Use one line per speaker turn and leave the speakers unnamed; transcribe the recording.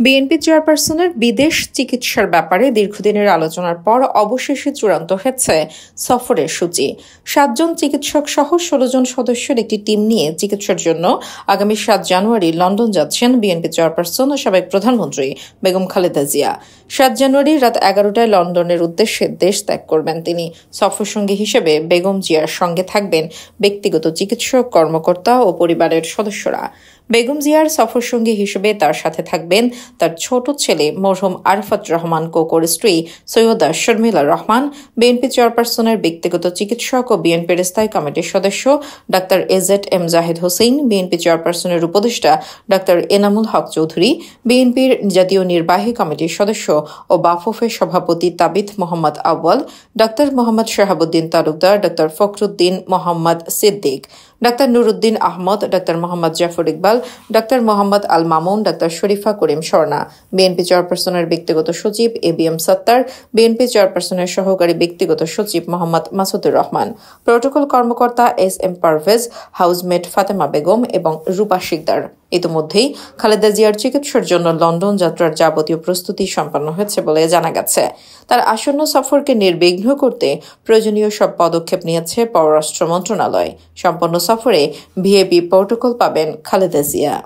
BNP চেয়ারপারসনের বিদেশ চিকিৎসার ব্যাপারে দীর্ঘদিনের আলোচনার পর অবশেষে চূড়ান্ত হয়েছে সফরের সূচি। 7 জন চিকিৎসক সহ 16 জন সদস্যের একটি টিম নিয়ে চিকিৎসার জন্য আগামী 7 জানুয়ারি লন্ডন যাচ্ছেন বিএনপি চেয়ারপারসন ও সাবেক প্রধানমন্ত্রী বেগম খালেদা জিয়া। 7 জানুয়ারি রাত 11টায় লন্ডনের উদ্দেশ্যে দেশ ত্যাগ করবেন তিনি। সফরসঙ্গী হিসেবে বেগম জিয়ার সঙ্গে থাকবেন ব্যক্তিগত চিকিৎসক, কর্মকর্তা ও পরিবারের সদস্যরা। বেগম জিয়ার সফরসঙ্গী হিসেবে তার সাথে থাকবেন তার ছোট ছেলে মরহুম আরফাত রহমান কোকোর স্ত্রী সৈয়দা শর্মিলা রহমান, বিএনপি চেয়ারপারসনের ব্যক্তিগত চিকিৎসক ও বিএনপির স্থায়ী কমিটির সদস্য doctor AZ-M Zahid Hossain, BNP চেয়ারপারসনের উপদেষ্টা ডাক্তার এনামুল হক চৌধুরী, বিএনপির জাতীয় নির্বাহী কমিটির সদস্য ও বাফুফের সভাপতি Tabith Mohammad Awal, doctor Mohammad Shahabuddin Talukdar, doctor Fakhruddin Mohammad Siddique, doctor Nuruddin Ahmed, doctor Mohammad Zafar Iqbal, doctor Mohammad Al Mamun, doctor Sharifa Karim Swarna, BNP চেয়ারপারসনের ব্যক্তিগত সচিব এবিএম সত্তার, বিএনপি চেয়ারপারসনের সহকারী ব্যক্তিগত সচিব মোহাম্মদ মাসুদুর রহমান, প্রটোকল কর্মকর্তা এস-এম পারভেজ, হাউসমেট ফাতেমা বেগম এবং রূপা শিকদার। ইতিমধ্যেই খালেদা জিয়ার চিকিৎসার জন্য লন্ডন যাত্রার যাবতীয় প্রস্তুতি সম্পন্ন হয়েছে বলে জানা গেছে। তার আসন্ন সফরকে নির্বিঘ্ন করতে প্রয়োজনীয় সব পদক্ষেপ নিয়েছে পররাষ্ট্র মন্ত্রণালয়। সম্পন্ন সফরে ভিআইপি প্রটোকল পাবেন খালেদা জিয়া।